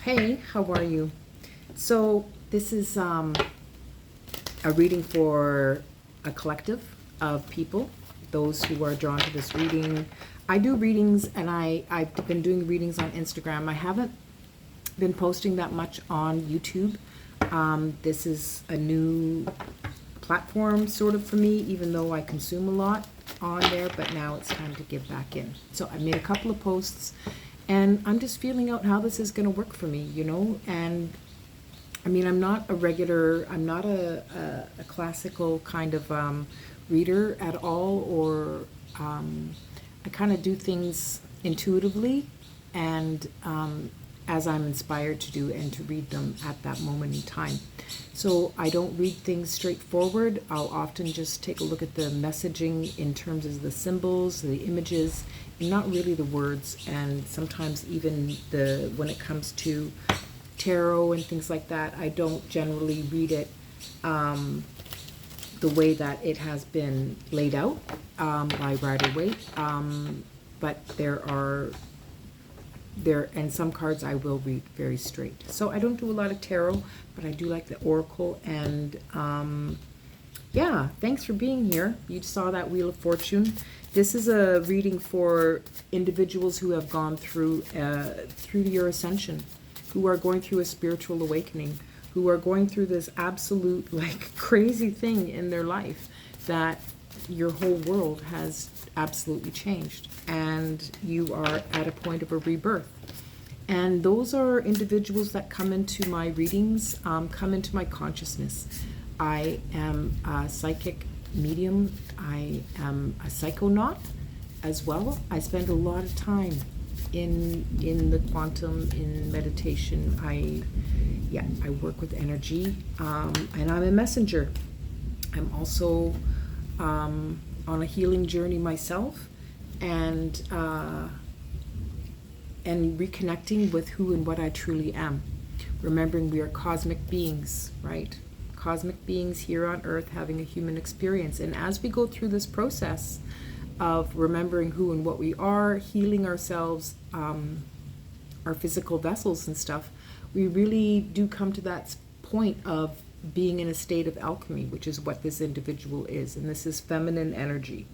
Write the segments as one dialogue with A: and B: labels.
A: Hey, how are you? So this is a reading for a collective of people, those who are drawn to this reading. I do readings, and I've been doing readings on Instagram. I haven't been posting that much on YouTube. This is a new platform sort of for me, even though I consume a lot on there, but now it's time to give back in. So I made a couple of posts, and I'm just feeling out how this is going to work for me. And I mean, I'm not a classical kind of reader at all, or I kind of do things intuitively and as I'm inspired to do and to read them at that moment in time. So I don't read things straightforward. I'll often just take a look at the messaging in terms of the symbols, the images, and not really the words. And sometimes even when it comes to tarot and things like that, I don't generally read it the way that it has been laid out by Rider-Waite. But and some cards I will read very straight. So I don't do a lot of tarot, but I do like the oracle. And yeah, thanks for being here. You saw that Wheel of Fortune. This is a reading for individuals who have gone through your ascension, who are going through a spiritual awakening, who are going through this absolute crazy thing in their life, that your whole world has absolutely changed and you are at a point of a rebirth. And those are individuals that come into my readings, come into my consciousness. I am a psychic medium. I am a psychonaut as well. I spend a lot of time in the quantum, in meditation. I work with energy, and I'm a messenger. I'm also on a healing journey myself, and reconnecting with who and what I truly am. Remembering we are cosmic beings, right? Cosmic beings here on Earth having a human experience. And as we go through this process of remembering who and what we are, healing ourselves, our physical vessels and stuff, we really do come to that point of being in a state of alchemy, which is what this individual is. And this is feminine energy.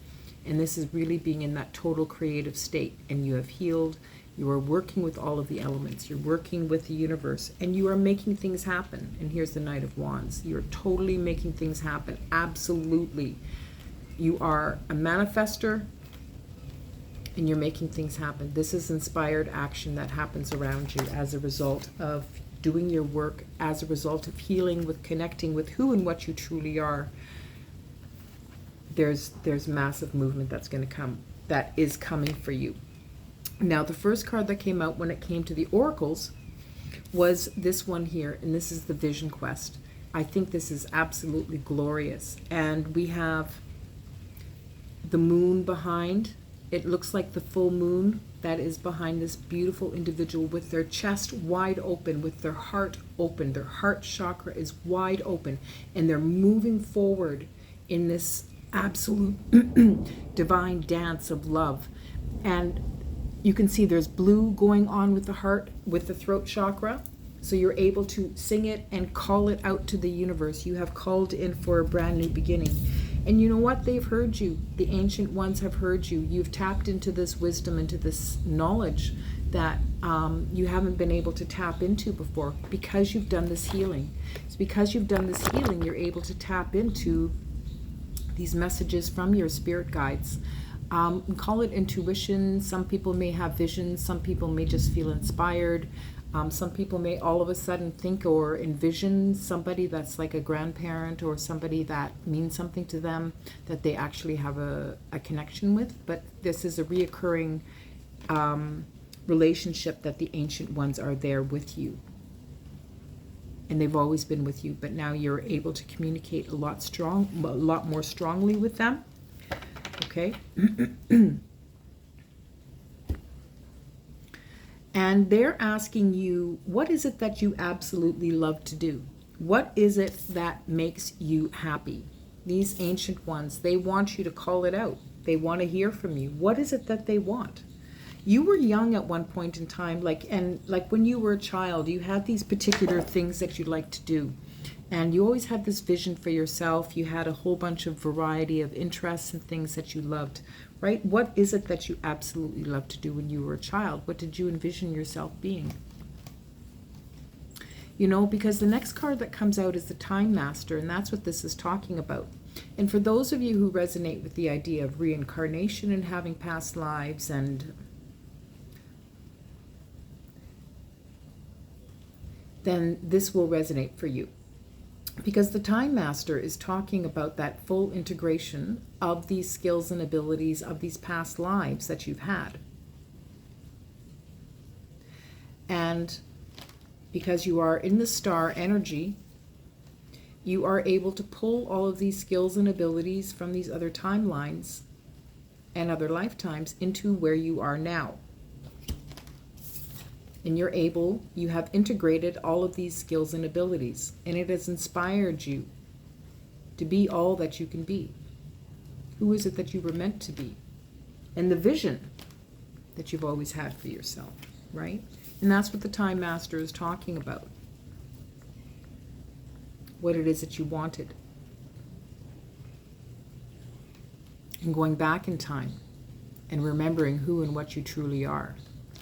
A: And this is really being in that total creative state. And you have healed. You are working with all of the elements. You're working with the universe. And you are making things happen. And here's the Knight of Wands. You're totally making things happen. Absolutely. You are a manifester, and you're making things happen. This is inspired action that happens around you as a result of doing your work, as a result of healing, with connecting with who and what you truly are. There's massive movement that's going to come, that is coming for you. Now, the first card that came out when it came to the oracles was this one here, and this is the Vision Quest. I think this is absolutely glorious. And we have the moon behind. It looks like the full moon that is behind this beautiful individual with their chest wide open, with their heart open. Their heart chakra is wide open, and they're moving forward in this absolute divine dance of love. And you can see there's blue going on with the heart, with the throat chakra. So you're able to sing it and call it out to the universe. You have called in for a brand new beginning. And you know what? They've heard you. The ancient ones have heard you. You've tapped into this wisdom, into this knowledge that you haven't been able to tap into before, because you've done this healing. It's because you've done this healing, you're able to tap into these messages from your spirit guides. We call it intuition. Some people may have visions. Some people may just feel inspired. Some people may all of a sudden think or envision somebody that's like a grandparent or somebody that means something to them that they actually have a connection with. But this is a reoccurring relationship that the ancient ones are there with you. And they've always been with you, but now you're able to communicate a lot more strongly with them. Okay? And they're asking you, what is it that you absolutely love to do? What is it that makes you happy? These ancient ones, they want you to call it out. They want to hear from you. What is it that they want? You were young at one point in time, like when you were a child, you had these particular things that you liked to do. And you always had this vision for yourself. You had a whole bunch of variety of interests and things that you loved, right? What is it that you absolutely loved to do when you were a child? What did you envision yourself being? You know, because the next card that comes out is the Time Master, and that's what this is talking about. And for those of you who resonate with the idea of reincarnation and having past lives, and then this will resonate for you. Because the Time Master is talking about that full integration of these skills and abilities of these past lives that you've had. And because you are in the star energy, you are able to pull all of these skills and abilities from these other timelines and other lifetimes into where you are now. And you have integrated all of these skills and abilities, and it has inspired you to be all that you can be. Who is it that you were meant to be? And the vision that you've always had for yourself, right? And that's what the Time Master is talking about. What it is that you wanted. And going back in time and remembering who and what you truly are.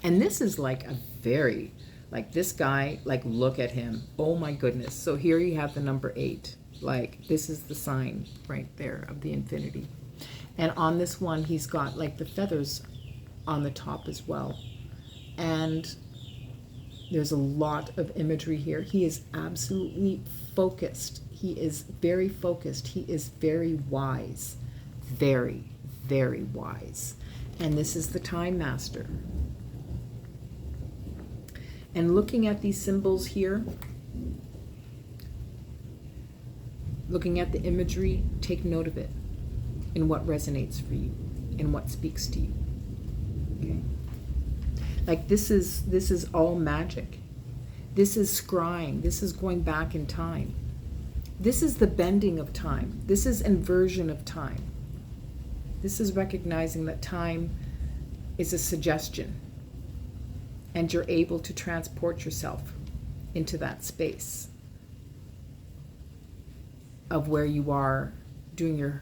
A: And this is like a very, like this guy, like look at him. Oh my goodness. So here you have the number 8. Like this is the sign right there of the infinity. And on this one, he's got like the feathers on the top as well. And there's a lot of imagery here. He is absolutely focused. He is very focused. He is very wise. Very, very wise. And this is the Time Master. And looking at these symbols here, looking at the imagery, take note of it and what resonates for you and what speaks to you. Okay? Like this is all magic. This is scrying. This is going back in time. This is the bending of time. This is inversion of time. This is recognizing that time is a suggestion. And you're able to transport yourself into that space of where you are doing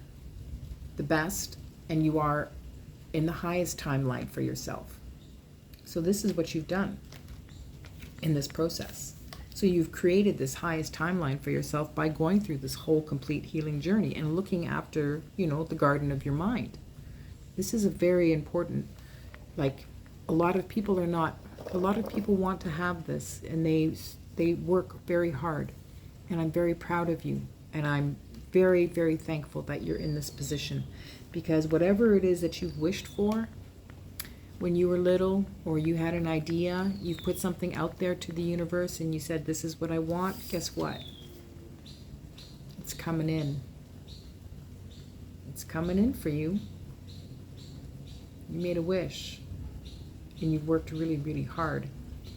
A: the best, and you are in the highest timeline for yourself. So this is what you've done in this process. So you've created this highest timeline for yourself by going through this whole complete healing journey and looking after, the garden of your mind. This is a very important, like a lot of people want to have this, and they work very hard, and I'm very proud of you, and I'm very, very thankful that you're in this position, because whatever it is that you've wished for when you were little, or you had an idea, you've put something out there to the universe and you said, this is what I want, guess what? It's coming in. It's coming in for you. You made a wish. And you've worked really, really hard.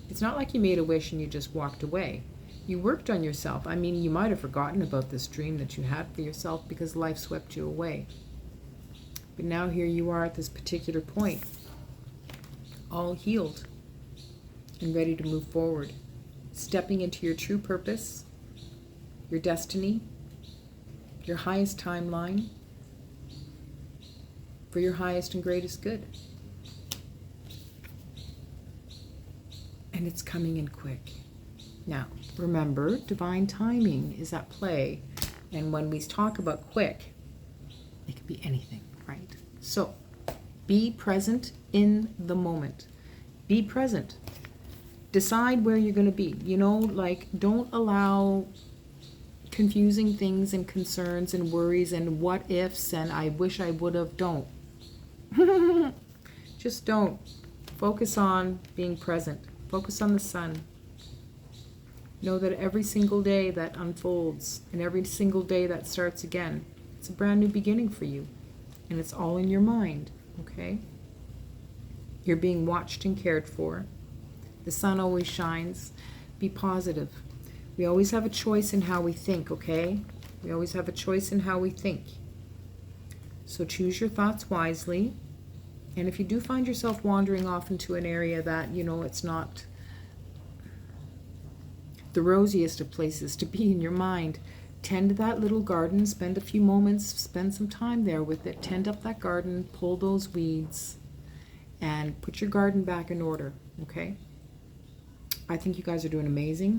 A: It's not like you made a wish and you just walked away. You worked on yourself. I mean, you might have forgotten about this dream that you had for yourself because life swept you away. But now here you are at this particular point, all healed and ready to move forward, stepping into your true purpose, your destiny, your highest timeline, for your highest and greatest good. And it's coming in quick. Now, remember, divine timing is at play. And when we talk about quick, it could be anything, right? So, be present in the moment. Be present. Decide where you're going to be. Don't allow confusing things and concerns and worries and what ifs and I wish I would have. Don't. Just don't. Focus on being present. Focus on the sun. Know that every single day that unfolds and every single day that starts again, it's a brand new beginning for you. And it's all in your mind, okay? You're being watched and cared for. The sun always shines. Be positive. We always have a choice in how we think, okay? We always have a choice in how we think. So choose your thoughts wisely And if you do find yourself wandering off into an area that, you know, it's not the rosiest of places to be in your mind, tend to that little garden, spend a few moments, spend some time there with it, tend up that garden, pull those weeds, and put your garden back in order, okay? I think you guys are doing amazing.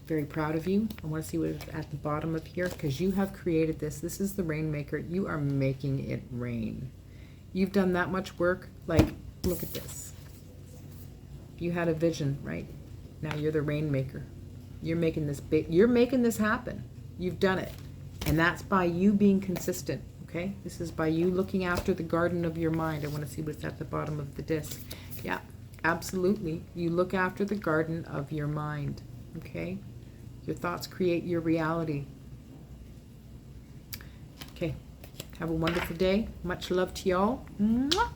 A: Very proud of you. I want to see what is at the bottom of here, because you have created this. This is the rainmaker. You are making it rain. You've done that much work. Like, look at this. You had a vision, right? Now you're the rainmaker. You're making this big. You're making this happen. You've done it, and that's by you being consistent. Okay, this is by you looking after the garden of your mind. I want to see what's at the bottom of the disc. Yeah, absolutely. You look after the garden of your mind. Okay, your thoughts create your reality. Okay, have a wonderful day. Much love to y'all. Mwah.